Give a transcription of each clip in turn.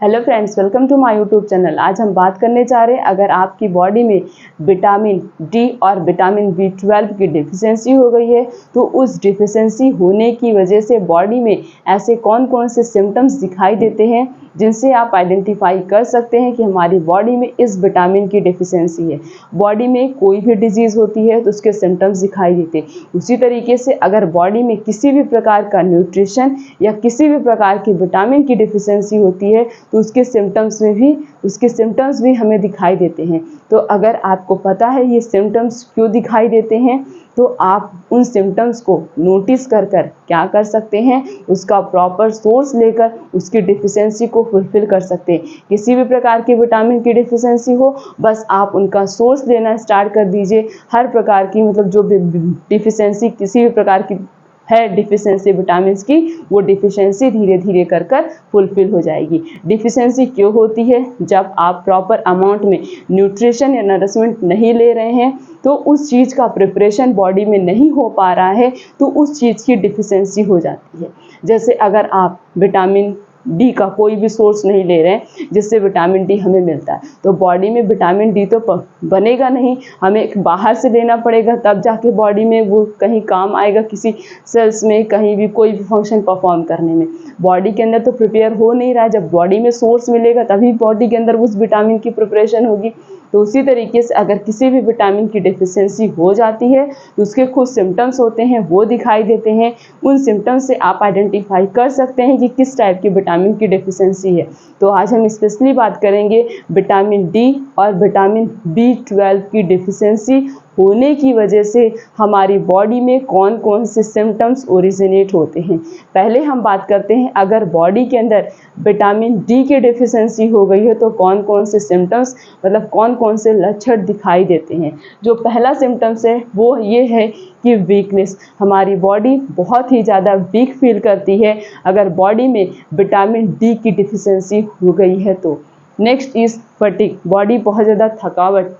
Hello friends, welcome to my YouTube channel. आज हम बात करने जा रहे हैं अगर आपकी बॉडी में विटामिन डी और विटामिन B12 की डिफिशिएंसी हो गई है तो उस डिफिशिएंसी होने की वजह से बॉडी में ऐसे कौन कौन से सिम्टम्स दिखाई देते हैं जिनसे आप आइडेंटिफाई कर सकते हैं कि हमारी बॉडी में इस विटामिन की डिफिशिएंसी है। बॉडी में कोई भी डिजीज़ होती है तो उसके सिम्टम्स दिखाई देते हैं। उसी तरीके से अगर बॉडी में किसी भी प्रकार का न्यूट्रिशन या किसी भी प्रकार की विटामिन की डिफिशिएंसी होती है तो उसके सिम्टम्स भी हमें दिखाई देते हैं। तो अगर आपको पता है ये सिम्टम्स क्यों दिखाई देते हैं तो आप उन सिम्टम्स को नोटिस कर क्या कर सकते हैं, उसका प्रॉपर सोर्स लेकर उसकी डिफिशिएंसी को फुलफिल कर सकते हैं। किसी भी प्रकार की विटामिन की डिफिशिएंसी हो, बस आप उनका सोर्स लेना स्टार्ट कर दीजिए। हर प्रकार की जो भी डिफिशिएंसी किसी भी प्रकार की है डिफिशिएंसी विटामिन की, वो डिफिशिएंसी धीरे धीरे कर फुलफिल हो जाएगी। डिफिशिएंसी क्यों होती है? जब आप प्रॉपर अमाउंट में न्यूट्रिशन या नरिशमेंट नहीं ले रहे हैं तो उस चीज़ का प्रिपरेशन बॉडी में नहीं हो पा रहा है तो उस चीज़ की डिफिशिएंसी हो जाती है। जैसे अगर आप विटामिन डी का कोई भी सोर्स नहीं ले रहे हैं जिससे विटामिन डी हमें मिलता है तो बॉडी में विटामिन डी तो बनेगा नहीं, हमें बाहर से लेना पड़ेगा, तब जाके बॉडी में वो कहीं काम आएगा, किसी सेल्स में कहीं भी कोई भी फंक्शन परफॉर्म करने में। बॉडी के अंदर तो प्रिपेयर हो नहीं रहा है, जब बॉडी में सोर्स मिलेगा तभी बॉडी के अंदर उस विटामिन की प्रिपरेशन होगी। तो उसी तरीके से अगर किसी भी विटामिन की डिफिशिएंसी हो जाती है तो उसके कुछ सिम्टम्स होते हैं, वो दिखाई देते हैं। उन सिम्टम्स से आप आइडेंटिफाई कर सकते हैं कि किस टाइप की विटामिन की डिफिशिएंसी है। तो आज हम स्पेशली बात करेंगे विटामिन डी और विटामिन B12 की डिफिशिएंसी होने की वजह से हमारी बॉडी में कौन कौन से सिम्टम्स ओरिजिनेट होते हैं। पहले हम बात करते हैं अगर बॉडी के अंदर विटामिन डी की डिफिशिएंसी हो गई है तो कौन कौन से सिम्टम्स कौन कौन से लक्षण दिखाई देते हैं। जो पहला सिम्टम्स है वो ये है कि वीकनेस, हमारी बॉडी बहुत ही ज़्यादा वीक फील करती है अगर बॉडी में विटामिन डी की डिफिशिएंसी हो गई है तो। नेक्स्ट इज़ फटीग, बॉडी बहुत ज़्यादा थकावट,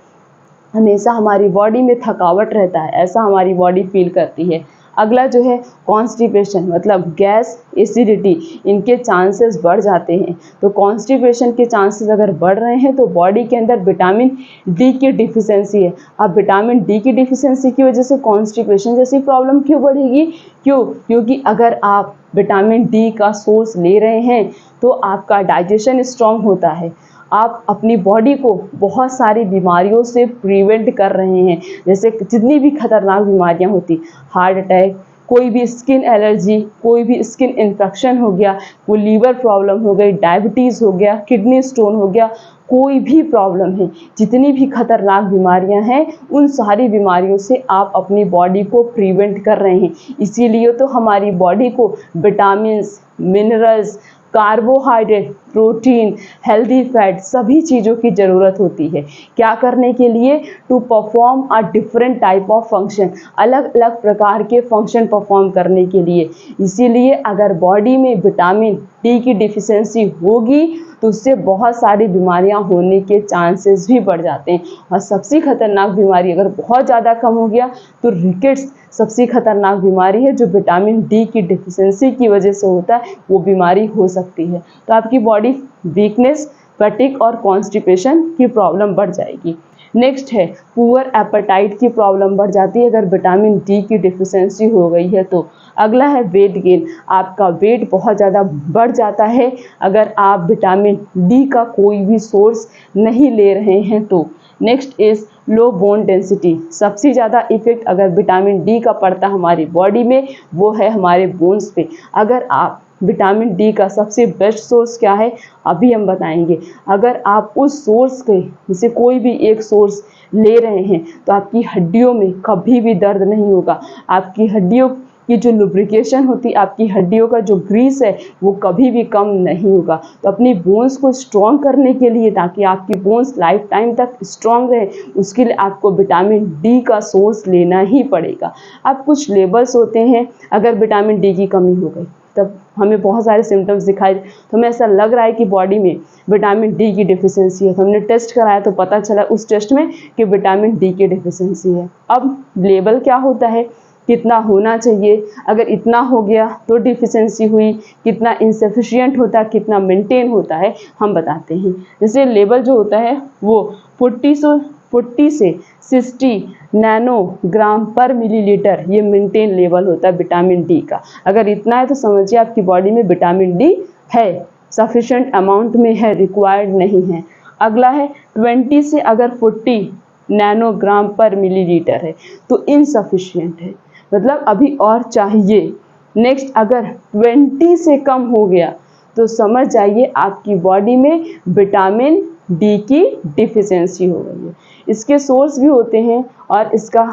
हमेशा हमारी बॉडी में थकावट रहता है, ऐसा हमारी बॉडी फील करती है। अगला जो है कॉन्स्टिपेशन, गैस, एसिडिटी, इनके चांसेस बढ़ जाते हैं। तो कॉन्स्टिपेशन के चांसेस अगर बढ़ रहे हैं तो बॉडी के अंदर विटामिन डी की डिफिशिएंसी है। अब विटामिन डी की डिफिशिएंसी की वजह से कॉन्स्टिपेशन जैसी प्रॉब्लम क्यों बढ़ेगी? क्योंकि अगर आप विटामिन डी का सोर्स ले रहे हैं तो आपका डाइजेशन स्ट्रांग होता है, आप अपनी बॉडी को बहुत सारी बीमारियों से प्रिवेंट कर रहे हैं। जैसे जितनी भी खतरनाक बीमारियां होती, हार्ट अटैक, कोई भी स्किन एलर्जी, कोई भी स्किन इन्फेक्शन हो गया, कोई लीवर प्रॉब्लम हो गई, डायबिटीज़ हो गया, किडनी स्टोन हो गया, कोई भी प्रॉब्लम है, जितनी भी खतरनाक बीमारियां हैं उन सारी बीमारियों से आप अपनी बॉडी को प्रिवेंट कर रहे हैं। इसीलिए तो हमारी बॉडी को vitamins, minerals, carbohydrate, protein, healthy fat, सभी चीज़ों की ज़रूरत होती है। क्या करने के लिए? To perform a different type of function, अलग अलग प्रकार के फंक्शन परफॉर्म करने के लिए। इसीलिए अगर बॉडी में विटामिन डी की डिफिशिएंसी होगी तो उससे बहुत सारी बीमारियां होने के चांसेस भी बढ़ जाते हैं। और सबसे खतरनाक बीमारी अगर बहुत ज़्यादा कम हो गया तो रिकेट्स सबसे खतरनाक बीमारी है जो विटामिन डी की डिफिशिएंसी की वजह से होता है, वो बीमारी हो सकती है। तो आपकी बॉडी वीकनेस, फटीग और कॉन्स्टिपेशन की प्रॉब्लम बढ़ जाएगी। नेक्स्ट है पुअर एपेटाइट की प्रॉब्लम बढ़ जाती है अगर विटामिन डी की डिफिशिएंसी हो गई है तो। अगला है वेट गेन, आपका वेट बहुत ज़्यादा बढ़ जाता है अगर आप विटामिन डी का कोई भी सोर्स नहीं ले रहे हैं तो। Next is low bone density, सबसे ज़्यादा इफेक्ट अगर विटामिन डी का पड़ता है हमारी बॉडी में वो है हमारे बोन्स पे। अगर आप विटामिन डी का सबसे बेस्ट सोर्स क्या है अभी हम बताएंगे, अगर आप उस सोर्स के जैसे कोई भी एक सोर्स ले रहे हैं तो आपकी हड्डियों में कभी भी दर्द नहीं होगा, आपकी हड्डियों की जो लुब्रिकेशन होती है, आपकी हड्डियों का जो ग्रीस है वो कभी भी कम नहीं होगा। तो अपनी बोन्स को स्ट्रॉन्ग करने के लिए, ताकि आपकी बोन्स लाइफ टाइम तक स्ट्रॉन्ग रहे, उसके लिए आपको विटामिन डी का सोर्स लेना ही पड़ेगा। अब कुछ लेवल्स होते हैं, अगर विटामिन डी की कमी हो गई तब हमें बहुत सारे सिम्टम्स दिखाई, तो हमें ऐसा लग रहा है कि बॉडी में विटामिन डी की डिफिशिएंसी है। तो हमने टेस्ट कराया तो पता चला उस टेस्ट में कि विटामिन डी की डिफिशिएंसी है। अब लेवल क्या होता है कितना होना चाहिए, अगर इतना हो गया तो डिफिशेंसी हुई, कितना इनसफिशिएंट होता है, कितना मेंटेन होता है, हम बताते हैं। जैसे लेवल जो होता है वो 40 से 60 नैनोग्राम पर मिलीलीटर, ये मेंटेन लेवल होता है विटामिन डी का। अगर इतना है तो समझिए आपकी बॉडी में विटामिन डी है, सफिशिएंट अमाउंट में है, रिक्वायर्ड नहीं है। अगला है 20 से अगर 40 नैनोग्राम पर मिलीलीटर है तो इनसफिशिएंट है, मतलब अभी और चाहिए। नेक्स्ट अगर 20 से कम हो गया तो समझ जाइए आपकी बॉडी में विटामिन डी की डिफिशियंसी हो गई है। इसके सोर्स भी होते हैं और इसका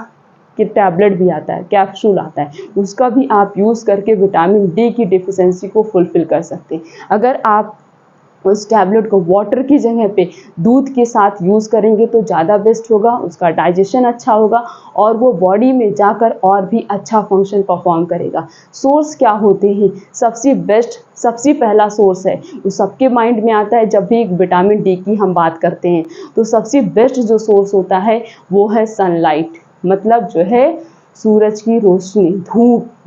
कि टैबलेट भी आता है, कैप्सूल आता है, उसका भी आप यूज़ करके विटामिन डी की डिफिशियंसी को फुलफ़िल कर सकते हैं। अगर आप उस टैबलेट को वाटर की जगह पे दूध के साथ यूज़ करेंगे तो ज़्यादा बेस्ट होगा, उसका डाइजेशन अच्छा होगा और वो बॉडी में जाकर और भी अच्छा फंक्शन परफॉर्म करेगा। सोर्स क्या होते हैं? सबसे बेस्ट, सबसे पहला सोर्स है वो सबके माइंड में आता है जब भी विटामिन डी की हम बात करते हैं, तो सबसे बेस्ट जो सोर्स होता है वो है सनलाइट, मतलब जो है सूरज की रोशनी,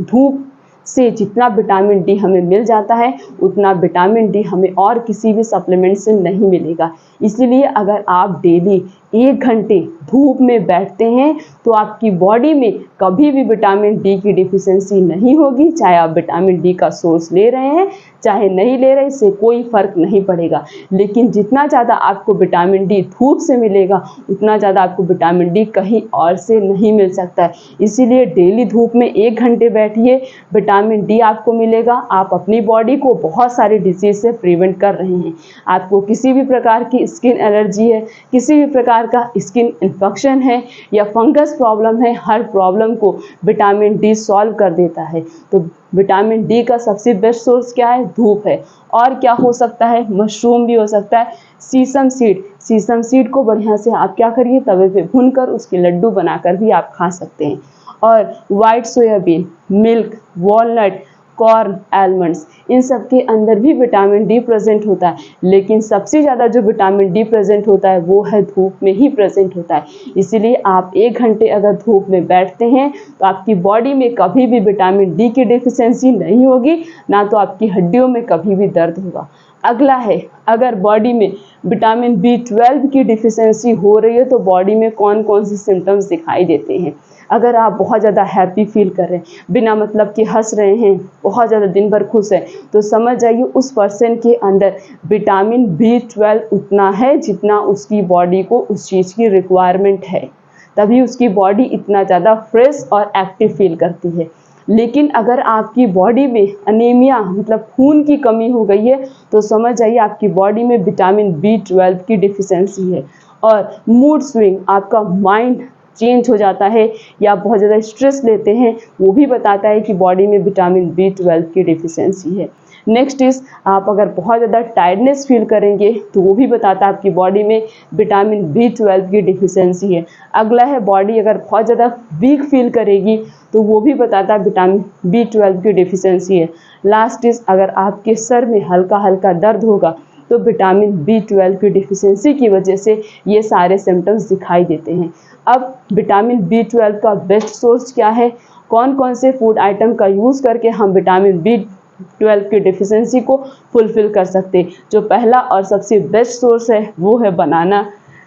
धूप से जितना विटामिन डी हमें मिल जाता है उतना विटामिन डी हमें और किसी भी सप्लीमेंट से नहीं मिलेगा। इसीलिए अगर आप डेली 1 घंटे धूप में बैठते हैं तो आपकी बॉडी में कभी भी विटामिन डी की डिफिशियंसी नहीं होगी। चाहे आप विटामिन डी का सोर्स ले रहे हैं चाहे नहीं ले रहे, इससे कोई फ़र्क नहीं पड़ेगा। लेकिन जितना ज़्यादा आपको विटामिन डी धूप से मिलेगा उतना ज़्यादा आपको विटामिन डी कहीं और से नहीं मिल सकता है। इसीलिए डेली धूप में 1 घंटे बैठिए, विटामिन डी आपको मिलेगा। आप अपनी बॉडी को बहुत सारे डिजीज से प्रिवेंट कर रहे हैं। आपको किसी भी प्रकार की स्किन एलर्जी है, किसी भी प्रकार का स्किन इन्फेक्शन है या फंगस प्रॉब्लम है, हर प्रॉब्लम को विटामिन डी सॉल्व कर देता है। तो विटामिन डी का सबसे बेस्ट सोर्स क्या है? धूप है। और क्या हो सकता है? मशरूम भी हो सकता है, सीसम सीड को बढ़िया से आप क्या करिए, तवे पे भूनकर उसके लड्डू बनाकर भी आप खा सकते हैं। और white soybean, milk, walnut, corn, almonds, इन सब के अंदर भी विटामिन डी प्रेजेंट होता है। लेकिन सबसे ज़्यादा जो विटामिन डी प्रेजेंट होता है वो है धूप में ही प्रेजेंट होता है। इसीलिए आप 1 घंटे अगर धूप में बैठते हैं तो आपकी बॉडी में कभी भी विटामिन डी की डिफिशियंसी नहीं होगी, ना तो आपकी हड्डियों में कभी भी दर्द होगा। अगला है, अगर बॉडी में विटामिन B12 की डिफिशियंसी हो रही है तो बॉडी में कौन कौन से सिम्टम्स दिखाई देते हैं। अगर आप बहुत ज़्यादा हैप्पी फील कर रहे हैं, बिना मतलब कि हंस रहे हैं, बहुत ज़्यादा दिन भर खुश है, तो समझ जाइए उस पर्सन के अंदर विटामिन B12 उतना है जितना उसकी बॉडी को उस चीज़ की रिक्वायरमेंट है, तभी उसकी बॉडी इतना ज़्यादा फ्रेश और एक्टिव फील करती है। लेकिन अगर आपकी बॉडी में अनीमिया मतलब खून की कमी हो गई है तो समझ जाइए आपकी बॉडी में विटामिन B12 की डिफिशियंसी है। और मूड स्विंग, आपका माइंड चेंज हो जाता है या बहुत ज़्यादा स्ट्रेस लेते हैं, वो भी बताता है कि बॉडी में विटामिन B12 की डिफिशियंसी है। नेक्स्ट इज़, आप अगर बहुत ज़्यादा टायर्डनेस फील करेंगे तो वो भी बताता है आपकी बॉडी में विटामिन B12 की डिफिशियंसी है। अगला है, बॉडी अगर बहुत ज़्यादा वीक फील करेगी तो वो भी बताता है विटामिन B12 की डिफिशियंसी है। लास्ट इज़, अगर आपके सर में हल्का हल्का दर्द होगा तो विटामिन B12 की डिफिशियंसी की वजह से ये सारे सिम्टम्स दिखाई देते हैं। अब विटामिन B12 का बेस्ट सोर्स क्या है, कौन कौन से फूड आइटम का यूज़ करके हम विटामिन B12 की डिफिशियंसी को फुलफ़िल कर सकते हैं। जो पहला और सबसे बेस्ट सोर्स है वो है बनाना,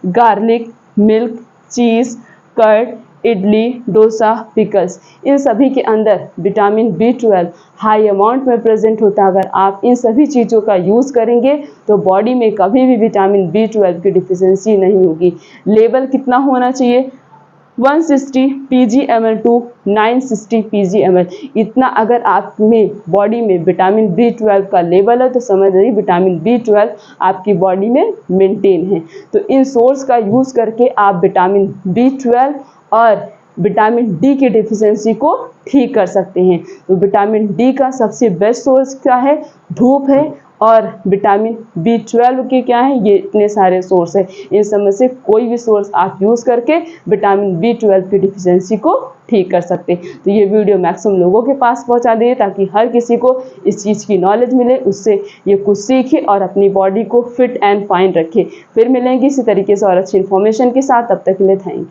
गार्लिक, मिल्क, चीज़, कर्ड, इडली, डोसा, पिकल्स, इन सभी के अंदर विटामिन B12 हाई अमाउंट में प्रेजेंट होता है। अगर आप इन सभी चीज़ों का यूज़ करेंगे तो बॉडी में कभी भी विटामिन B12 की डिफिशियंसी नहीं होगी। लेवल कितना होना चाहिए? 160 pgml टू 960 pgml, इतना अगर आप में बॉडी में विटामिन B12 का लेवल है तो समझ लीजिए विटामिन B12 आपकी बॉडी में मेंटेन है। तो इन सोर्स का यूज़ करके आप विटामिन B12 और विटामिन डी की डिफिशियंसी को ठीक कर सकते हैं। तो विटामिन डी का सबसे बेस्ट सोर्स क्या है? धूप है। और विटामिन B12 के क्या है? ये इतने सारे सोर्स है। इन सब में से कोई भी सोर्स आप यूज़ करके विटामिन B12 की डिफिशियंसी को ठीक कर सकते हैं। तो ये वीडियो मैक्सिमम लोगों के पास पहुंचा दें ताकि हर किसी को इस चीज़ की नॉलेज मिले, उससे ये कुछ सीखे और अपनी बॉडी को फिट एंड फाइन रखे। फिर मिलेंगे इसी तरीके से और अच्छी इन्फॉर्मेशन के साथ, तब तक के लिए थैंक यू।